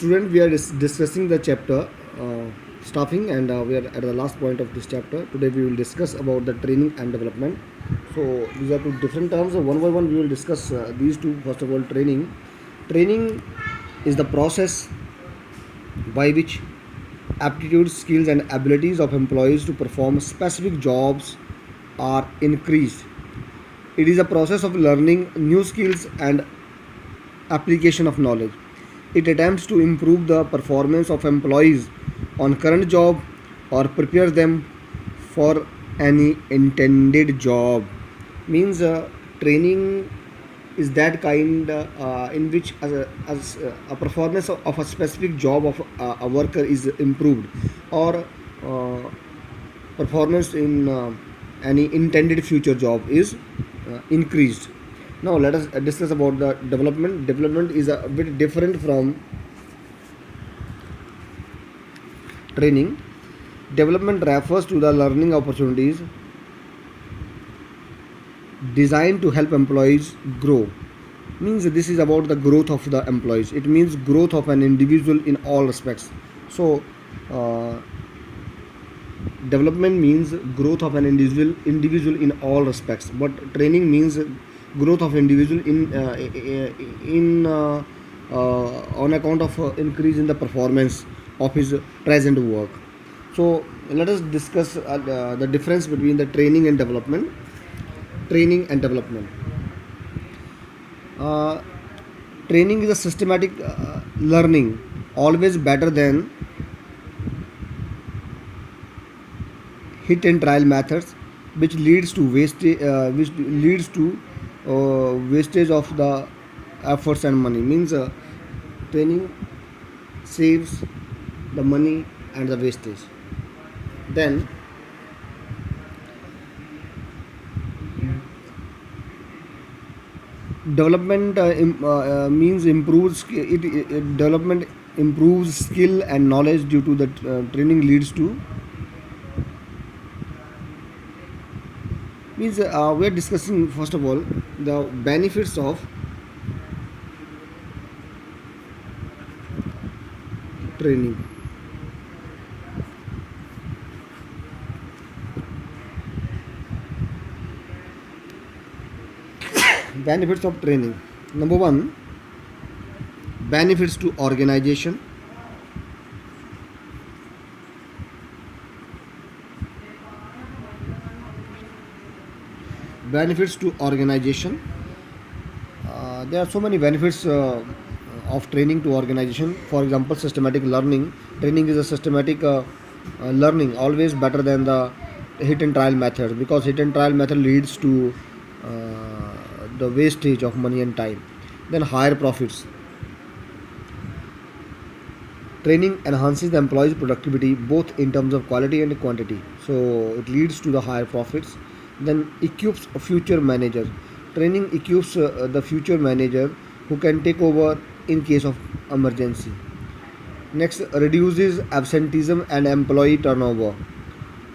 Student, we are discussing the chapter staffing, and we are at the last point of this chapter. Today we will discuss about the training and development. So these are two different terms. So one by one we will discuss these two. First of all, training. Training is the process by which aptitudes, skills, and abilities of employees to perform specific jobs are increased. It is a process of learning new skills and application of knowledge. It attempts to improve the performance of employees on current job or prepare them for any intended job. Means training is that kind in which a performance of a specific job of a worker is improved, or performance in any intended future job is increased. Now let us discuss about the development. Development is a bit different from training. Development refers to the learning opportunities designed to help employees grow. Means this is about the growth of the employees. It means growth of an individual in all respects. So uh, development means growth of an individual in all respects, but training means growth of individual on account of increase in the performance of his present work. So let us discuss the difference between the training and development. Training and development. uh, Training is a systematic learning, always better than hit and trial methods, which leads to wastage of the efforts and money. Means training saves the money and the wastage. Then development means development improves skill and knowledge due to the training leads to. Means we are discussing first of all the benefits of training. Benefits of training. Number one, benefits to organization. Benefits to organization. There are so many benefits of training to organization. For example, systematic learning. Training is a systematic learning, always better than the hit and trial method, because hit and trial method leads to the wastage of money and time. Then higher profits. Training enhances the employee's productivity both in terms of quality and quantity, so it leads to the higher profits. Then equips a future manager. Training equips the future manager who can take over in case of emergency. Next, reduces absenteeism and employee turnover.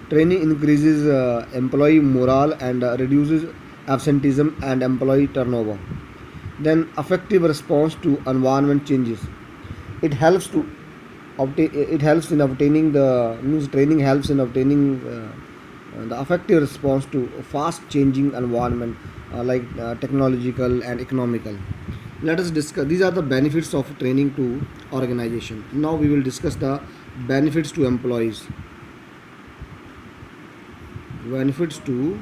Training increases employee morale and reduces absenteeism and employee turnover. Then effective response to environment changes. It helps to it helps in obtaining the means training helps in obtaining the effective response to fast changing environment, like technological and economical. Let us discuss, these are the benefits of training to organization. Now we will discuss the benefits to employees. Benefits to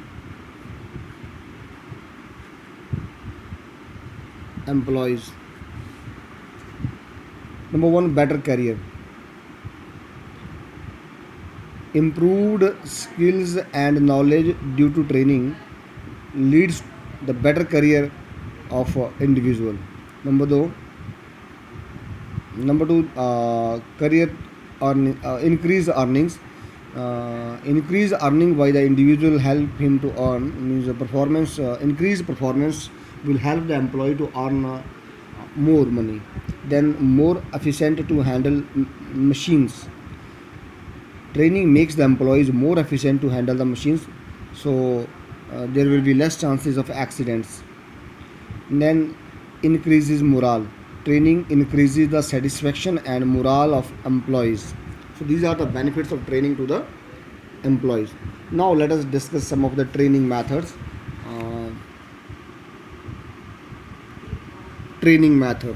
employees. Number one, better career. Improved skills and knowledge due to training leads the better career of individual. Number two, career increase earnings. Increase earning by the individual help him to earn. Means the performance increased performance will help the employee to earn more money. Then more efficient to handle machines. Training makes the employees more efficient to handle the machines, so there will be less chances of accidents. Then increases morale. Training increases the satisfaction and morale of employees. So these are the benefits of training to the employees. Now let us discuss some of the training methods. Uh, Training method.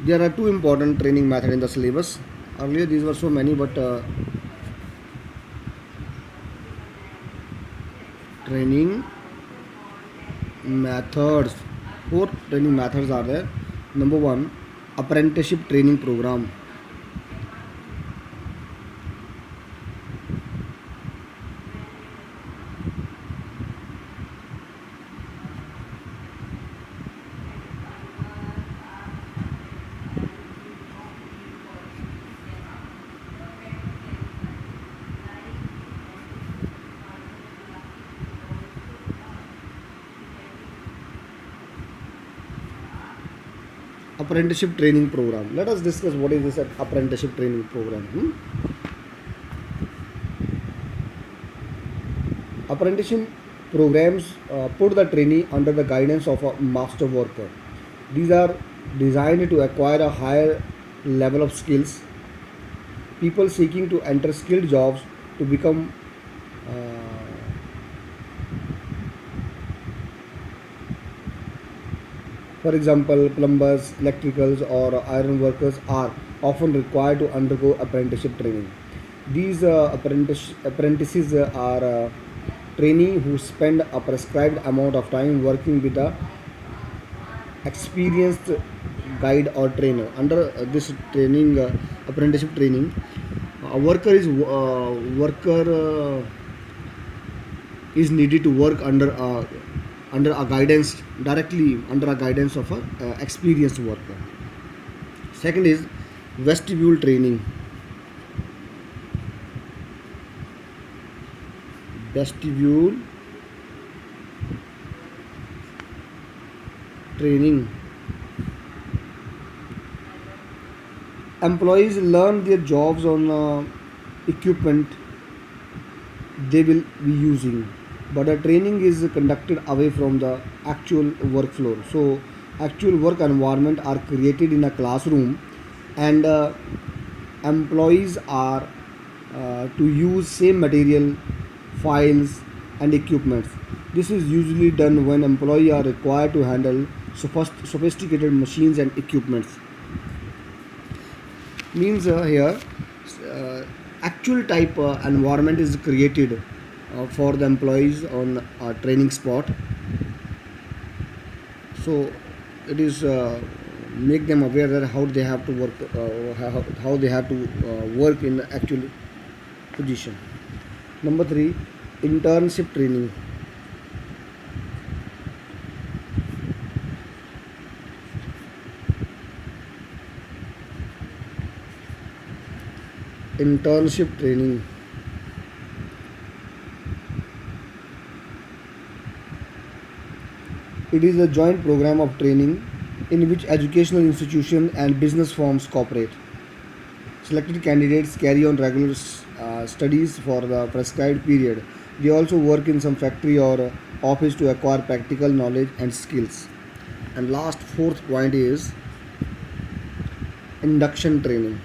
There are two important training methods in the syllabus. Earlier these were so many, but training methods. Four training methods are there. Number one, apprenticeship training program. Apprenticeship training program. Let us discuss what is this apprenticeship training program. Apprenticeship programs put the trainee under the guidance of a master worker. These are designed to acquire a higher level of skills. People seeking to enter skilled jobs to become for example, plumbers, electricals, or iron workers are often required to undergo apprenticeship training. These apprentices are trainees who spend a prescribed amount of time working with a experienced guide or trainer. Under this training, apprenticeship training, a worker is needed to work under a guidance directly under a guidance of a experienced worker. Second is vestibule training. Vestibule training. Employees learn their jobs on equipment they will be using, but the training is conducted away from the actual work floor. So actual work environment are created in a classroom, and employees are to use same material, files, and equipments. This is usually done when employees are required to handle sophisticated machines and equipments. Means here uh, actual type environment is created for the employees on a training spot. So it is make them aware that how they have to work, how they have to work in the actual position. Number three, internship training. Internship training. It is a joint program of training in which educational institutions and business firms cooperate. Selected candidates carry on regular studies for the prescribed period. They also work in some factory or office to acquire practical knowledge and skills. And last fourth point is induction training.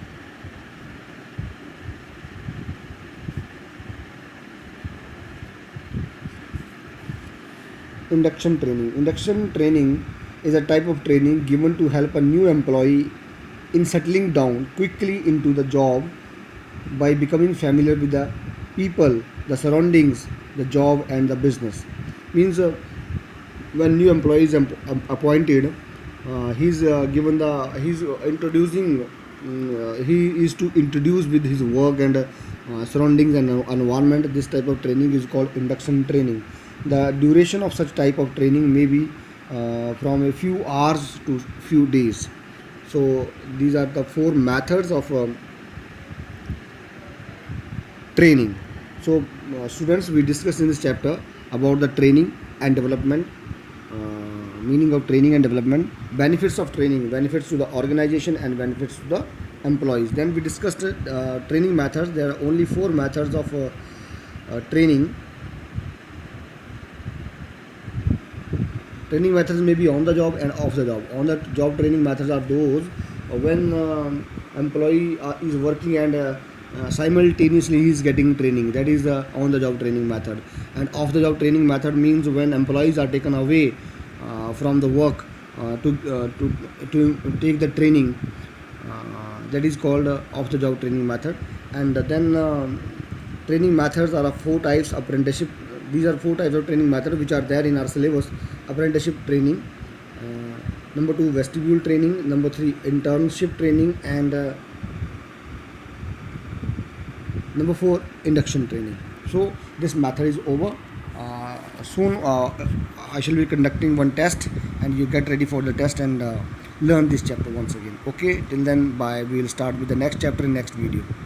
Induction training. Induction training is a type of training given to help a new employee in settling down quickly into the job by becoming familiar with the people, the surroundings, the job, and the business. Means when new employee is appointed, he's introducing. He is to introduce with his work and surroundings and environment. This type of training is called induction training. The duration of such type of training may be from a few hours to few days. So these are the four methods of training. So students, we discussed in this chapter about the training and development, meaning of training and development, benefits of training, benefits to the organization and benefits to the employees. Then we discussed training methods. There are only four methods of Training methods may be on the job and off the job. On the job training methods are those when employee is working and simultaneously he is getting training. That is the on the job training method. And off the job training method means when employees are taken away from the work to take the training. That is called off the job training method. And then training methods are of four types. Apprenticeship, these are four types of training methods which are there in our syllabus. Apprenticeship training, number 2 vestibule training, number 3 internship training, and number 4 induction training. So this method is over. Soon I shall be conducting one test and you get ready for the test and learn this chapter once again. Okay, till then, bye. We will start with the next chapter in next video.